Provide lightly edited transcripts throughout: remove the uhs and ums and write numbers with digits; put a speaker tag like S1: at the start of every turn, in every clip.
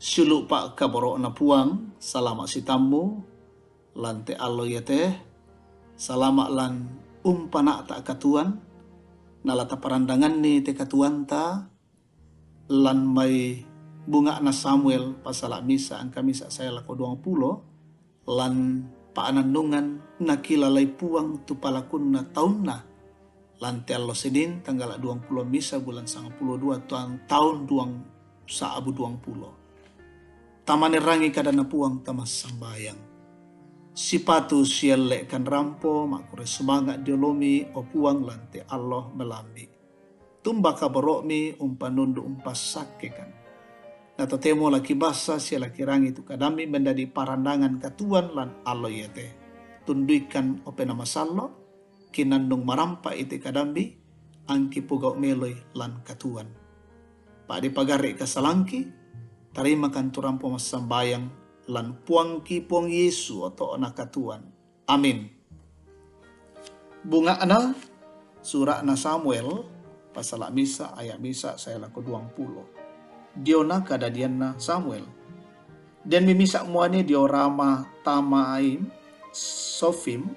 S1: Sulu pak kaboro na puang, salama si tammu, lante allo yete, salama lan umpana tak katuan, nalata parandangan ni te katuan ta, lan may bunga na Samuel pasala misa ang kamisa saya lako 20, lan paanandungan nakilalay puang tu palakun na taon na, lante allo sedin tanggal 20 misa bulan 92 tahun 20 sa abu 20. Tamanirangi kada na puang tamas sambayang. Sipatu sielle kan rampo makure semangat diolomi o puang lante Allah melambi. Tumba kaborokmi umpanundu umpas sakekan. Nato temo laki basa sia laki rangi tu kadami mendadi parandangan katuan lan Allah yete. Tunduikan opena masallo kinandung marampa ite kadambi angki pugau meloy lan katuan. Pak di pagari kasalangki tarima kan turampo masambayang lan puangki puang Yesu atau anak katuan. Amin. Bunga na surah na Samuel pasal misa ayat misa saya laku 20. Diona kadadian na Samuel. Dan mimisa muane diorama tamaim Sofim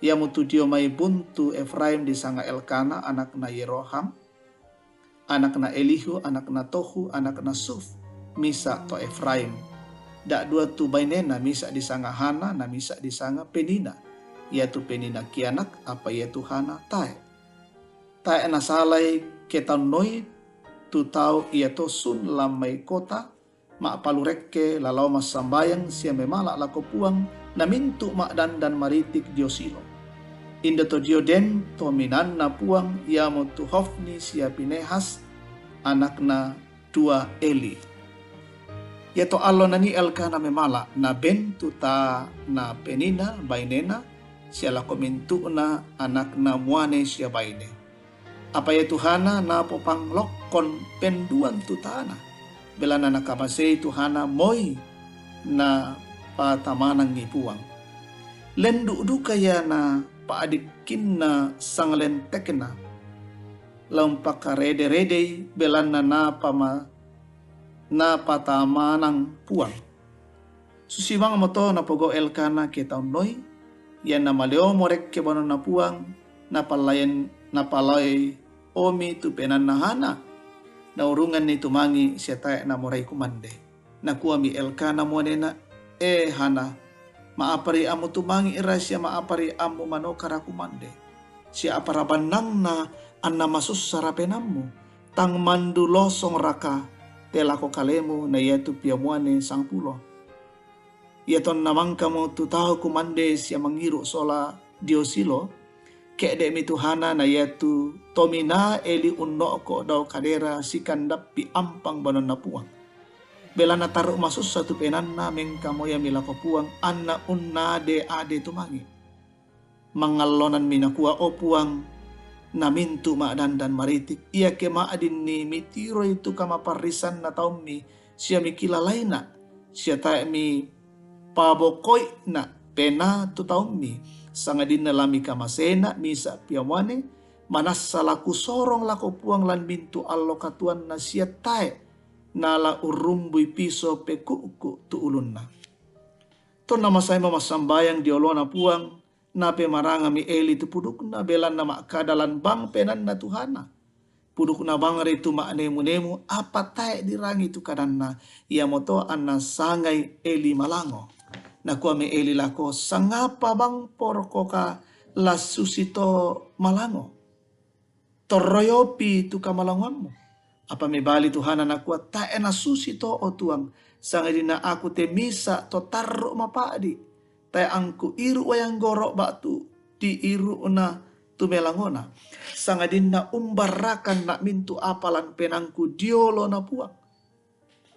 S1: ia mutu dio mai buntu Efraim di sanga Elkana anak na Yeroham, anak na Elihu, anak na Tohu, anak na Suf. Misa to Efraim. Dak dua tu bainena misa di sanga Hana na misa di sanga Penina. Yaitu Penina kianak apa yaitu Hana tae. Tae na salai ketanoi tu tau yaitu sun lamai kota mak palurekke lalau mas sambayang sia memala lako puang na mintu mak dan maritik diosilo. Inda to dioden to minan na puang yamo tu Hofni sia Pinehas anak na dua Eli. Yato allo nani Elkana memala na bentu ta na Penina bainena siala komintu na anak na muane sia baine. Apa ya Tuhana na popang lokon penduan tutana. Belana na kamasei Tuhana moi na patamanang ngipuang. Lendu duka ya na paadikin na sanglentekna. Lampak rede-rede belana na pama na patamanang puang. Susibang moto na pogo Elkana ke taon noi, yan na maleo morek ke bono na puang, na palay omi tu penan na Hana, na urungan ni tumangi siya tayo na moray kumande. Na kuami Elkana mo na, Hana, maapari amo tumangi ira siya maapari amo mano karakumande. Siya aparabanang na anna masus sarapenam mo, tang mandulosong raka, telako kalemo na yetu piamuane 10. Yeton namang kamo tu tahu kumande siya mangiru sola diosilo, kede mi Tuhana na yetu tomina eli unno ko daw kadera sikandap pi ampang banon na puang. Bela na taruh masus satu penan na mengkamo ya milako puang anna unna de ade tumangi. Mangalonan minakua o puang na mintu maadan dan maritik ia ke maadin ni mitiro itu kama parisan na taum mi siya mi kilalay na siya tayo mi pabokoy na pena tu taum mi sangadin na lami kamasena misa piamwane manas salaku sorong lako puang lan mintu allo katuan na siya tayo nala urumbuy piso pekuku tu ulun na to na masay mamasambayang diolo na puang na pemaranga mi Eli tu puduk na belan na makadalan bang penan na Tuhana. Puduk na bang ritu maanemu-nemu apa tae dirangi tu kadan na ia moto anna sangay Eli malango. Na kuami Eli lako sangapa bang porko ka lasusito malango. Toroyopi tu kamalangonmu. Apa me bali Tuhana na kuat tae na susito o tuang sangay na aku te misa to tarro mapadi. Tay angku iru wayang gorok batu di iru na tumelangona. Sangadin na umbarakan nak mintu apalan penangku diolo na puang.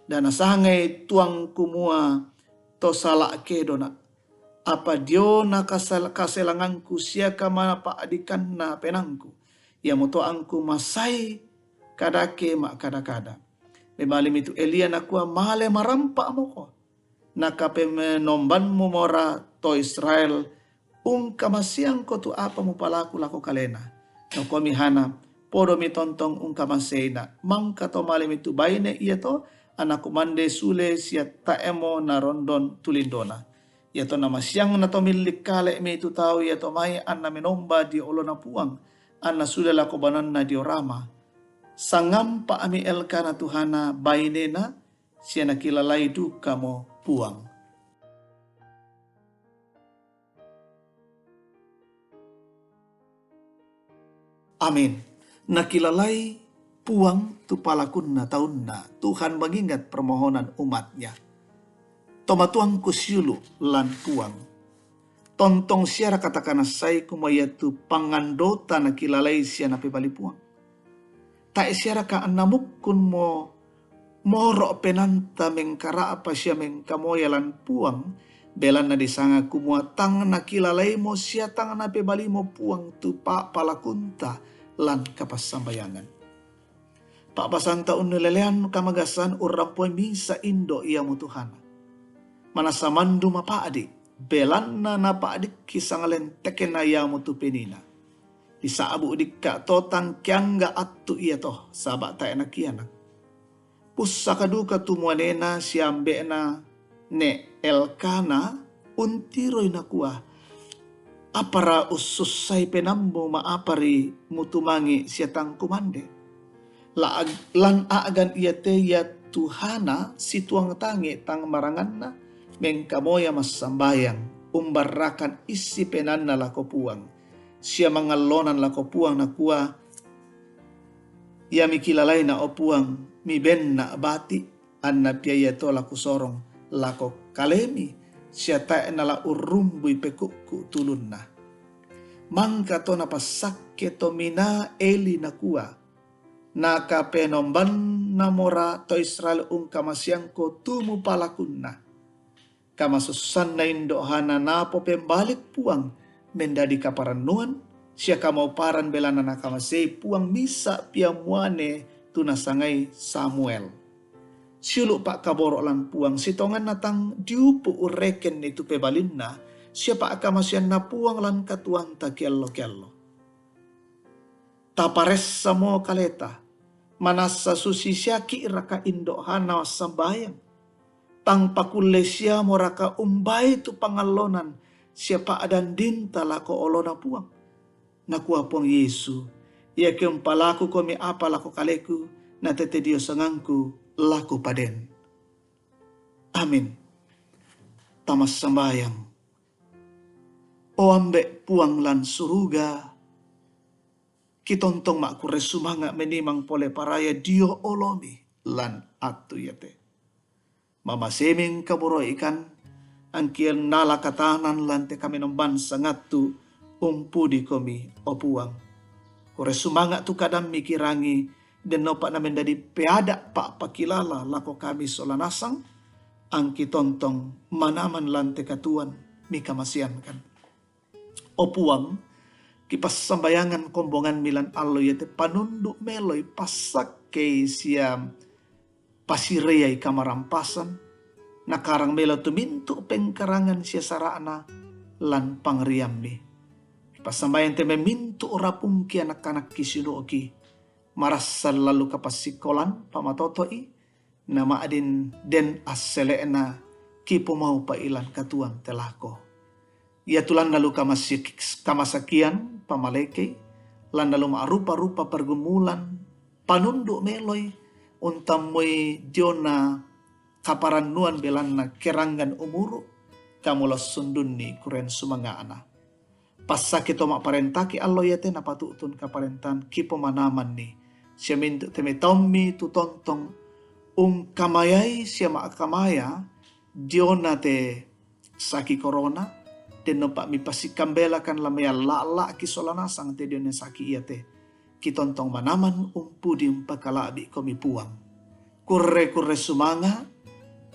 S1: Dan sangay tuang kumua to salak kedona. Apa dio na kaselanganku siya kamana paadikan na penangku. Ya moto angku masai kadake mak kada-kada. Mebalim itu Elia nakua male marampak mo ko. Nakape menomban mo mora to Israel kamasiang ko tu apa mo palaku lako kalena. No komi Hana podo mi tontong kamasena mangka to malim itu baine iya to anak kumande sule sia taemo na rondon tulindona. Yato nama siang na to milik kale me itu tahu yato mai anna menomba di olona puang anna sudah lako banan na diorama. Sangampa ami elkana Tuhana bainena sia nakilalai duka mo puang. Amin. Nakilalai puang tu palakunna taunna Tuhan mengingat permohonan umatnya. Tomatuang kusyulu lan puang. Tontong siara katakan say kumaya tu pangandota nakilalai sia nape bali puang. Ta siara ka anamuk kun mo moro penanta mengkara apa sia mengkamoya lan puang. Belan na disanga kumua tang nakilalai mo sia tang nape bali mo puang tu pa palakunta lan kapas sambayangan. Pak pasanta unelelean kamagasan urang misa indo ia mutuhana. Manasa mandu mapa adik, belan na napa adik kisangalen teken na ia mutu penina. Isa abu dikka totang kiangga attu ia toh sabak ta enak kianak. Pusa kaduka tumuanena siambe na ne elkana untiroy na kuah. Apara ususay penambo maapari mutumangi siatang kumande. Lan aagan iya te ya Tuhana situang tangi tang marangan na mengkamoya masambayang umbarakan isi penan na lako puang. Siya mangalonan lako puang na kuah. Ia mikilalay na opuang mi ben na bati anna piaya to lako sorong lako kalemi. Siya tae nala urumbuy pekuku tulun na. Mangka to napasakke to mina eli na kuah. Naka penomban namora to Israel kamasiang ko tumu palakunna. Kamasusan na indohana napo pembalik puang mendadi kaparanuan. Siya kamauparan belana na kamasay puang misa piamuane tunasangay Samuel. Siulu pak kaboro lan puang sitongan natang diupu ureken itu pebalinna. Siya pak kamasian na puang lan katuang ta kiallo-kiallo. Tapares samo kaleta. Manasa susi syaki raka indohana sambayang. Tang pakule siya mo raka umbay tu pangalonan. Siapa adan dinta lako olona puang. Nakuha puang Yesu. Ia kempalaku komi apa lako kaleku. Na tete Dios sangangku laku paden. Amin. Tamas sambayang. O ambek puang lan suruga. Kitontong mak kure sumanga menimang pole paraya dio olomi lan atu yate. Mama seming kaburo ikan angkian nala katanan lan te kami nomban sangatu umpudi komi opuang. Kure sumanga tu kadam mikirangi dan nopak namen dari peada pak pakilala lako kami solanasang angki tontong manaman lan te katuan mikamasiankan. Opuang kipas sambayangan kombongan milan allo yate panunduk meloy pasak kay siam pasireyay kamarampasan nakarang melo tumintu pengkarangan siya sarana lan pangriammi. Kipas sambayan te memintu rapung ki anak-anak kisinuoki marasal lalu kapasikolan pamatotoi nama adin den aseleena kipo mau pailan katuan telako. Ia tulan lalu kamasakian pamaleke lan lalu rupa-rupa pergumulan panunduk meloy untamoy diona kaparanuan belanna kerangan umuru kamulos sundunni kuren sumanga ana. Pasake tomak parentaki allo yate napatutun kaparentan kipo manaman ni siya mintu temetommi tutontong kamayay siya maakamaya diona te saki corona den nopak mi pasikambela kan lamaya la kisolanasang te diona saki iate kitontong manaman umpudi umpakalabi komi puang kurre sumanga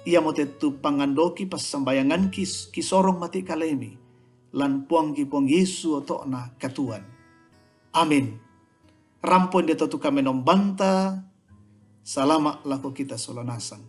S1: ia motetu pangandoki pas sambayangan kisorong mati kalemi lan puang Yesu otokna katuan. Amin. Rampon dia tu kami nombanta salama lako kita solanasang.